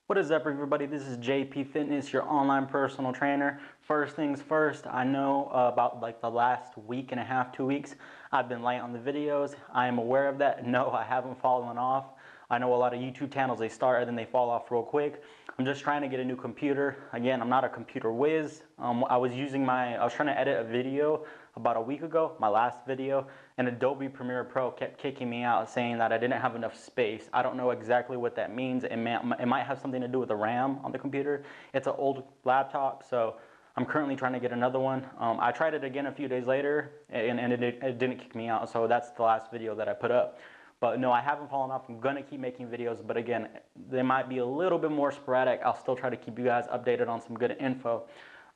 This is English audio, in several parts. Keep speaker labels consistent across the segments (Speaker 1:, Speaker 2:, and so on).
Speaker 1: What is up, everybody? This is JP Fitness, your online personal trainer. First things first, I know about like the last week and a half, 2 weeks, I've been light on the videos. I am aware of that. No, I haven't fallen off. I know a lot of YouTube channels, they start and then they fall off real quick. I'm just trying to get a new computer. Again, I'm not a computer whiz. I was trying to edit a video about a week ago, my last video, and Adobe Premiere Pro kept kicking me out saying that I didn't have enough space. I don't know exactly what that means. It might have something to do with the RAM on the computer. It's an old laptop, so I'm currently trying to get another one. I tried it again a few days later, and it didn't kick me out, so that's the last video that I put up. But no, I haven't fallen off. I'm gonna keep making videos, but again, they might be a little bit more sporadic. I'll still try to keep you guys updated on some good info.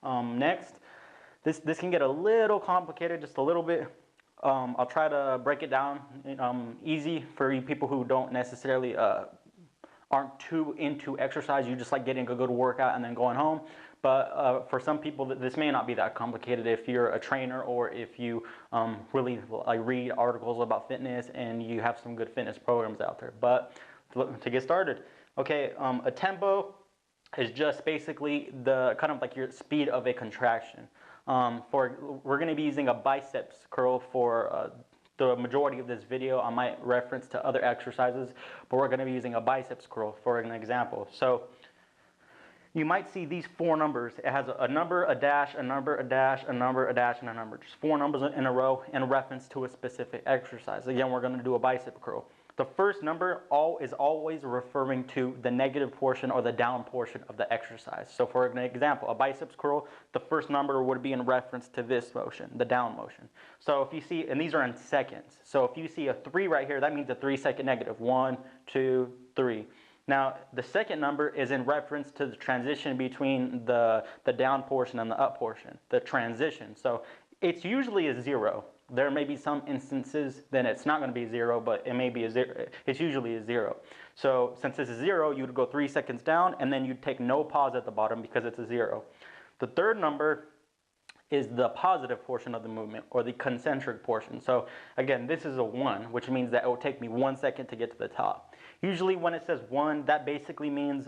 Speaker 1: Next, this can get a little complicated, just a little bit. I'll try to break it down easy for you people who don't necessarily aren't too into exercise. You just like getting a good workout and then going home. But for some people, this may not be that complicated if you're a trainer or if you really read articles about fitness and you have some good fitness programs out there. But to get started, okay, a tempo is just basically the kind of like your speed of a contraction. We're going to be using a biceps curl for the majority of this video. I might reference to other exercises, but we're going to be using a biceps curl for an example. So you might see these four numbers. It has a number, a dash, a number, a dash, a number, a dash, and a number. Just four numbers in a row in reference to a specific exercise. Again, we're going to do a bicep curl. The first number is always referring to the negative portion or the down portion of the exercise. So for an example, a biceps curl, the first number would be in reference to this motion, the down motion. So if you see, and these are in seconds. So if you see a 3 right here, that means a 3-second negative. 1, 2, 3. Now, the second number is in reference to the transition between the down portion and the up portion, the transition. So it's usually a 0. There may be some instances then it's not going to be 0, but it may be a 0. It's usually a 0. So since it's a 0, you'd go 3 seconds down and then you'd take no pause at the bottom because it's a 0. The third number is the positive portion of the movement, or the concentric portion. So again, this is a 1, which means that it will take me 1 second to get to the top. Usually when it says 1, that basically means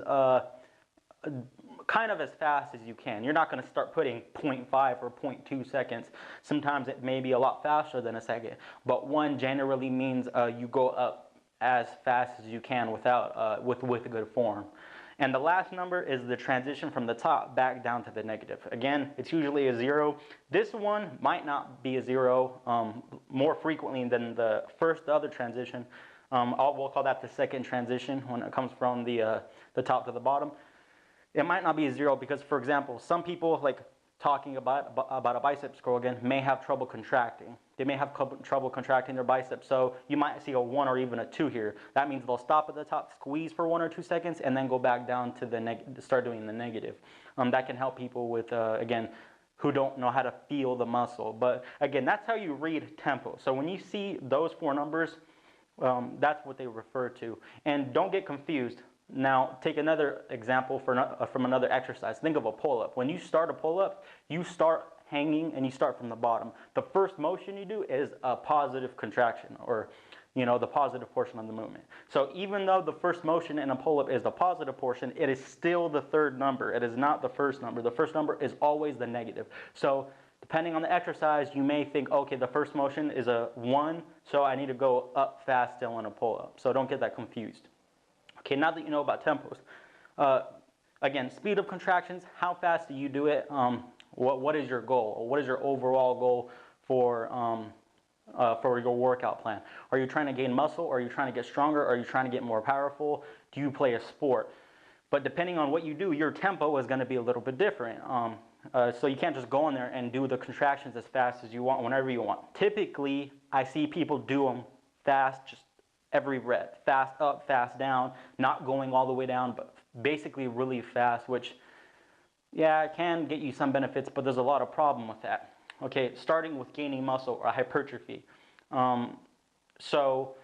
Speaker 1: kind of as fast as you can. You're not going to start putting 0.5 or 0.2 seconds. Sometimes it may be a lot faster than a second, but 1 generally means you go up as fast as you can without with a good form. And the last number is the transition from the top back down to the negative. Again, it's usually a 0. This one might not be a 0 more frequently than the other transition. We'll call that the second transition when it comes from the top to the bottom. It might not be a 0 because, for example, some people, like talking about a biceps curl again, may have trouble contracting. They may have trouble contracting their biceps, so you might see a 1 or even a 2 here. That means they'll stop at the top, squeeze for 1 or 2 seconds, and then go back down to start doing the negative. That can help people with, again, who don't know how to feel the muscle. But again, that's how you read tempo. So when you see those 4 numbers, that's what they refer to. And don't get confused. Now, take another example from another exercise. Think of a pull-up. When you start a pull-up, you start hanging and you start from the bottom. The first motion you do is a positive contraction, or the positive portion of the movement. So even though the first motion in a pull-up is the positive portion, it is still the third number. It is not the first number. The first number is always the negative. So depending on the exercise, you may think, okay, the first motion is a 1, so I need to go up fast still in a pull-up. So don't get that confused. Okay, now that you know about tempos, again, speed of contractions, how fast do you do it? What is your goal? Or what is your overall goal for your workout plan? Are you trying to gain muscle? Are you trying to get stronger? Are you trying to get more powerful? Do you play a sport? But depending on what you do, your tempo is going to be a little bit different. So you can't just go in there and do the contractions as fast as you want, whenever you want. Typically, I see people do them fast, just every rep, fast up, fast down, not going all the way down, but basically really fast, which, yeah, it can get you some benefits, but there's a lot of problem with that. Okay, starting with gaining muscle or hypertrophy. So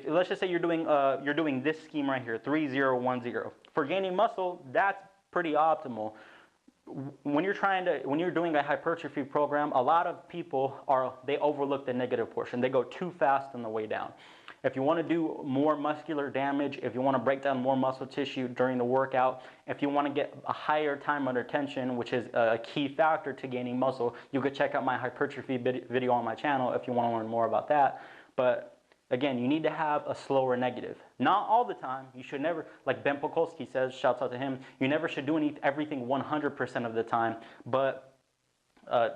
Speaker 1: let's just say you're doing this scheme right here, 3-0-1-0. For gaining muscle, that's pretty optimal. When you're doing a hypertrophy program, a lot of people they overlook the negative portion. They go too fast on the way down. If you want to do more muscular damage, if you want to break down more muscle tissue during the workout, if you want to get a higher time under tension, which is a key factor to gaining muscle, you could check out my hypertrophy video on my channel if you want to learn more about that. But again, you need to have a slower negative. Not all the time. You should never, like Ben Pakulski says, shouts out to him, you never should do everything 100% of the time, but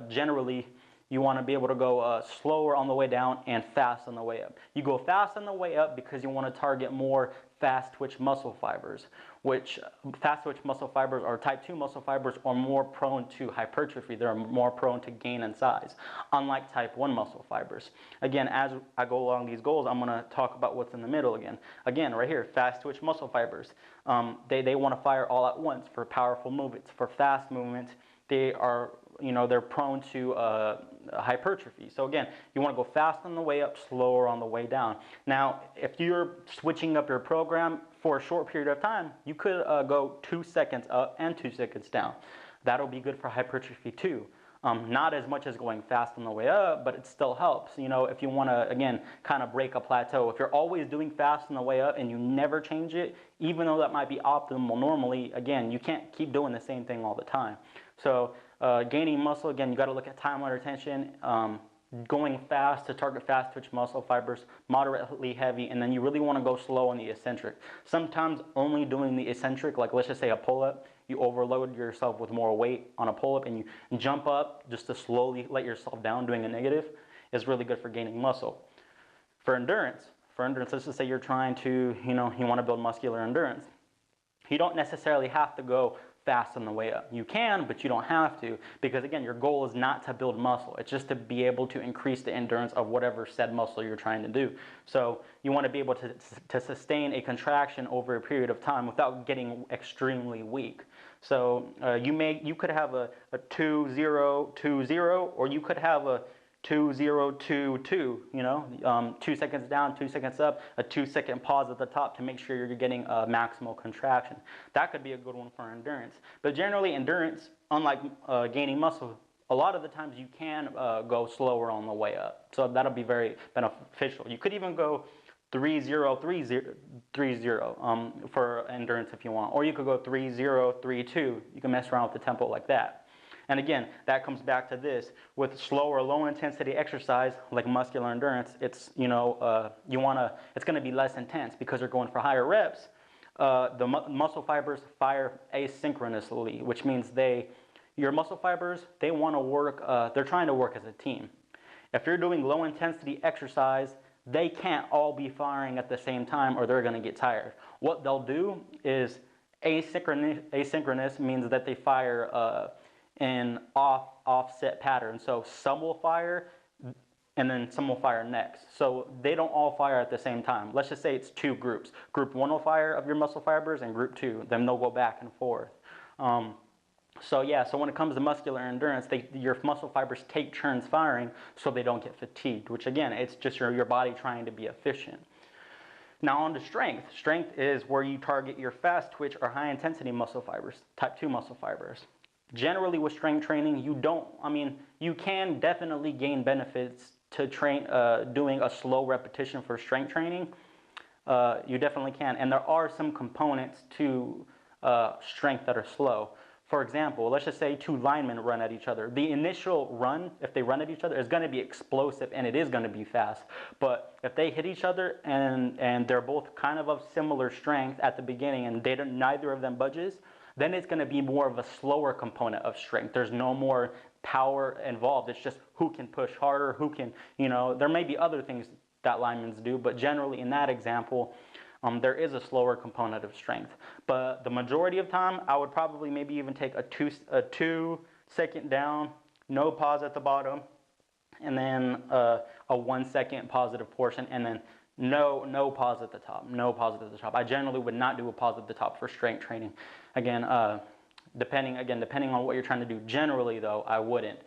Speaker 1: generally, you want to be able to go slower on the way down and fast on the way up. You go fast on the way up because you want to target more fast twitch muscle fibers, which fast twitch muscle fibers or type 2 muscle fibers are more prone to hypertrophy. They're more prone to gain in size, unlike type 1 muscle fibers. Again, as I go along these goals, I'm going to talk about what's in the middle again. Again, right here, fast twitch muscle fibers. They want to fire all at once for powerful movements. For fast movements, they are, they're prone to hypertrophy. So again, you want to go fast on the way up, slower on the way down. Now, if you're switching up your program for a short period of time, you could go 2 seconds up and 2 seconds down. That'll be good for hypertrophy too. Not as much as going fast on the way up, but it still helps. If you want to, again, kind of break a plateau. If you're always doing fast on the way up and you never change it, even though that might be optimal normally, again, you can't keep doing the same thing all the time. So gaining muscle, again, you got to look at time under tension, going fast to target fast twitch muscle fibers, moderately heavy, and then you really want to go slow on the eccentric. Sometimes only doing the eccentric, like let's just say a pull-up, you overload yourself with more weight on a pull-up and you jump up just to slowly let yourself down doing a negative is really good for gaining muscle. For endurance, let's just say you're trying to, you want to build muscular endurance. You don't necessarily have to go fast on the way up. You can, but you don't have to, because again, your goal is not to build muscle. It's just to be able to increase the endurance of whatever said muscle you're trying to do. So you want to be able to sustain a contraction over a period of time without getting extremely weak. So you could have a 2-0-2-0, or you could have a 2-0-2-2, 2 seconds down, 2 seconds up, a 2-second pause at the top to make sure you're getting a maximal contraction. That could be a good one for endurance. But generally, endurance, unlike gaining muscle, a lot of the times you can go slower on the way up. So that'll be very beneficial. You could even go 3-0-3-0 for endurance if you want. Or you could go 3-0-3-2. You can mess around with the tempo like that. And again, that comes back to this. With slower, low-intensity exercise, like muscular endurance, it's, it's going to be less intense because you're going for higher reps. The muscle fibers fire asynchronously, which means your muscle fibers, they want to work, they're trying to work as a team. If you're doing low-intensity exercise, they can't all be firing at the same time or they're going to get tired. What they'll do is asynchronous means that they fire in offset pattern. So some will fire and then some will fire next. So they don't all fire at the same time. Let's just say it's 2 groups. Group 1 will fire of your muscle fibers and group 2. Then they'll go back and forth. So when it comes to muscular endurance, your muscle fibers take turns firing so they don't get fatigued, which again, it's just your body trying to be efficient. Now on to strength. Strength is where you target your fast twitch or high intensity muscle fibers, type 2 muscle fibers. Generally with strength training, you can definitely gain benefits to train doing a slow repetition for strength training. You definitely can. And there are some components to strength that are slow. For example, let's just say 2 linemen run at each other. The initial run, if they run at each other, is going to be explosive and it is going to be fast. But if they hit each other and they're both kind of similar strength at the beginning and neither of them budges, then it's going to be more of a slower component of strength. There's no more power involved. It's just who can push harder, who can, there may be other things that linemen do, but generally in that example, there is a slower component of strength. But the majority of time, I would probably maybe even take a 2 second down, no pause at the bottom, and then a 1 second positive portion, and then no pause at the top, no pause at the top. I generally would not do a pause at the top for strength training. Again, depending on what you're trying to do. Generally though, I wouldn't.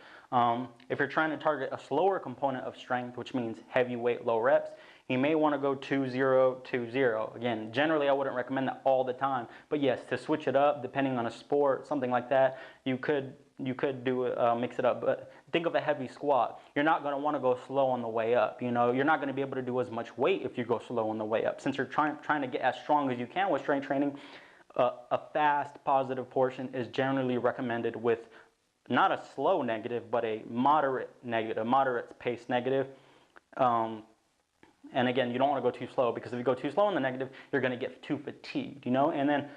Speaker 1: If you're trying to target a slower component of strength, which means heavy weight, low reps, you may want to go 2-0-2-0. Again, generally I wouldn't recommend that all the time, but yes, to switch it up, depending on a sport, something like that, you could do mix it up. But think of a heavy squat. You're not going to want to go slow on the way up. You're not going to be able to do as much weight if you go slow on the way up. Since you're trying to get as strong as you can with strength training, a fast positive portion is generally recommended with not a slow negative, but a moderate negative, moderate pace negative. And again, you don't want to go too slow, because if you go too slow in the negative, you're going to get too fatigued, And then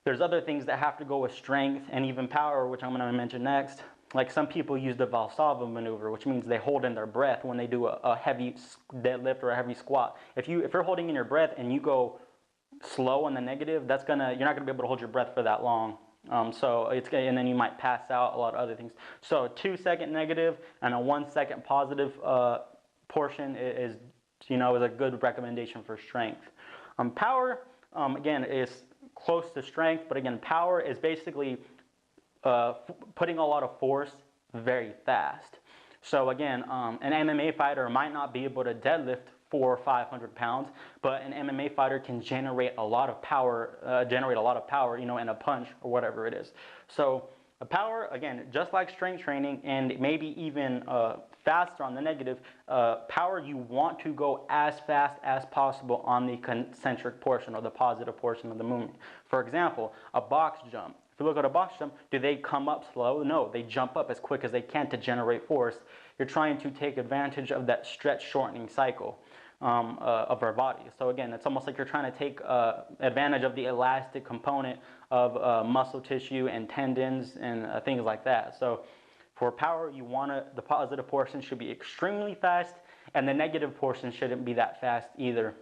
Speaker 1: there's other things that have to go with strength and even power, which I'm going to mention next. Like some people use the Valsalva maneuver, which means they hold in their breath when they do a heavy deadlift or a heavy squat. If you're holding in your breath and you go slow on the negative, you're not gonna be able to hold your breath for that long. And then you might pass out, a lot of other things. So a 2-second negative and a 1-second positive portion is a good recommendation for strength. Power, again, is close to strength, but again, power is basically putting a lot of force very fast. So again, an MMA fighter might not be able to deadlift 400 or 500 pounds, but an MMA fighter can generate a lot of power, in a punch or whatever it is. So power, again, just like strength training and maybe even faster on the negative, power, you want to go as fast as possible on the concentric portion or the positive portion of the movement. For example, a box jump. If you look at a box jump, do they come up slow? No, they jump up as quick as they can to generate force. You're trying to take advantage of that stretch shortening cycle of our body. So again, it's almost like you're trying to take advantage of the elastic component of muscle tissue and tendons and things like that. So for power, the positive portion should be extremely fast, and the negative portion shouldn't be that fast either.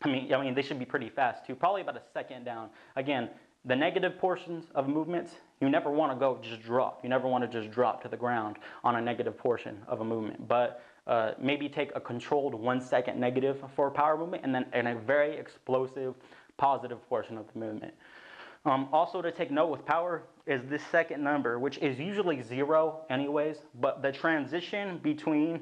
Speaker 1: I mean, they should be pretty fast too, probably about a second down. Again, the negative portions of movements, you never want to go just drop. You never want to just drop to the ground on a negative portion of a movement. But maybe take a controlled 1-second negative for a power movement and then a very explosive positive portion of the movement. Also to take note with power is this second number, which is usually 0 anyways, but the transition between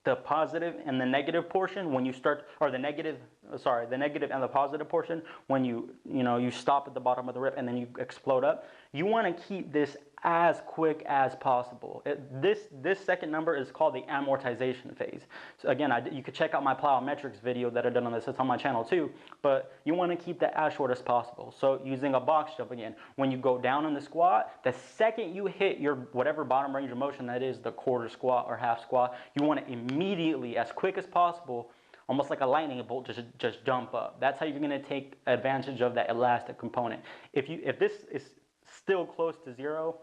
Speaker 1: the positive and the negative portion when you start, or the negative and the positive portion when you stop at the bottom of the rip and then you explode up, you want to keep this as quick as possible. This second number is called the amortization phase. So again, you could check out my plyometrics video that I've done on this. It's on my channel too, but you want to keep that as short as possible. So using a box jump again, when you go down in the squat, the second you hit your whatever bottom range of motion that is, the quarter squat or half squat, you want to immediately, as quick as possible, almost like a lightning bolt, just jump up. That's how you're going to take advantage of that elastic component. If this is still close to 0,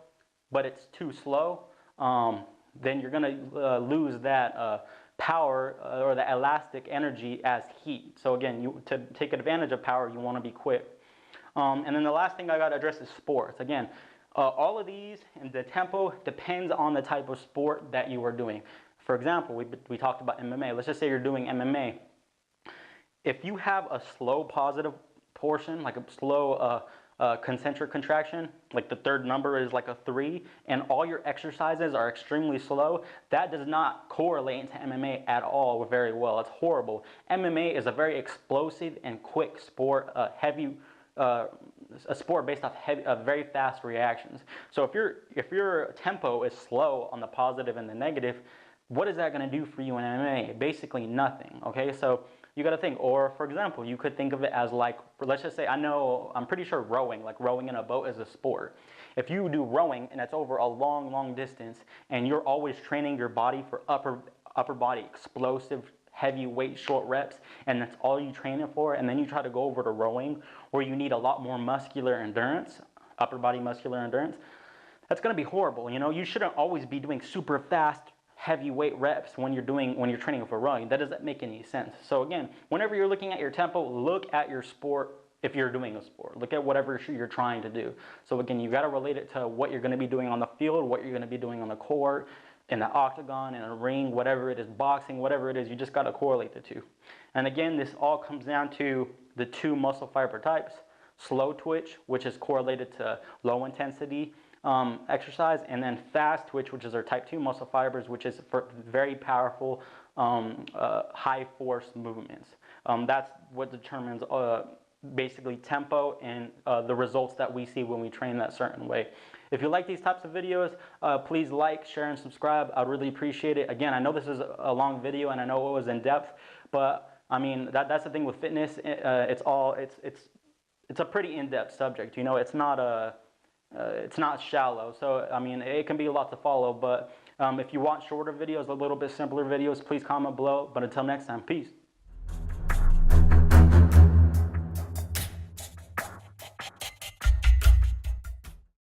Speaker 1: but it's too slow, then you're going to lose that power or the elastic energy as heat. So again, to take advantage of power, you want to be quick. And then the last thing I got to address is sports. Again, all of these and the tempo depends on the type of sport that you are doing. For example, we talked about MMA. Let's just say you're doing MMA. If you have a slow positive portion, like a slow concentric contraction, like the third number is like a 3, and all your exercises are extremely slow, that does not correlate to MMA at all very well. It's horrible. MMA is a very explosive and quick sport, a sport based off very fast reactions. So if your tempo is slow on the positive and the negative, what is that going to do for you in MMA? Basically nothing, okay? So you got to think, or for example, you could think of it as like, let's just say, I'm pretty sure rowing, like rowing in a boat is a sport. If you do rowing and it's over a long, long distance and you're always training your body for upper body explosive, heavy weight, short reps, and that's all you train it for, and then you try to go over to rowing where you need a lot more muscular endurance, upper body muscular endurance, that's going to be horrible. You shouldn't always be doing super fast, heavyweight reps when you're training for rowing. That doesn't make any sense. So again, whenever you're looking at your tempo, look at your sport. If you're doing a sport, look at whatever you're trying to do. So again, you got to relate it to what you're going to be doing on the field, what you're going to be doing on the court, in the octagon, in a ring, whatever it is, boxing, whatever it is, you just got to correlate the two. And again, this all comes down to the 2 muscle fiber types: slow twitch, which is correlated to low intensity exercise, and then fast twitch, which is our type 2 muscle fibers, which is for very powerful high force movements. That's what determines basically tempo and the results that we see when we train that certain way. If you like these types of videos, please like, share, and subscribe. I'd really appreciate it. Again, I know this is a long video and I know it was in depth, but I mean, that's the thing with fitness. It's a pretty in-depth subject. You know, it's not shallow. So I mean, it can be a lot to follow. But if you want shorter videos, a little bit simpler videos, please comment below. But until next time, peace.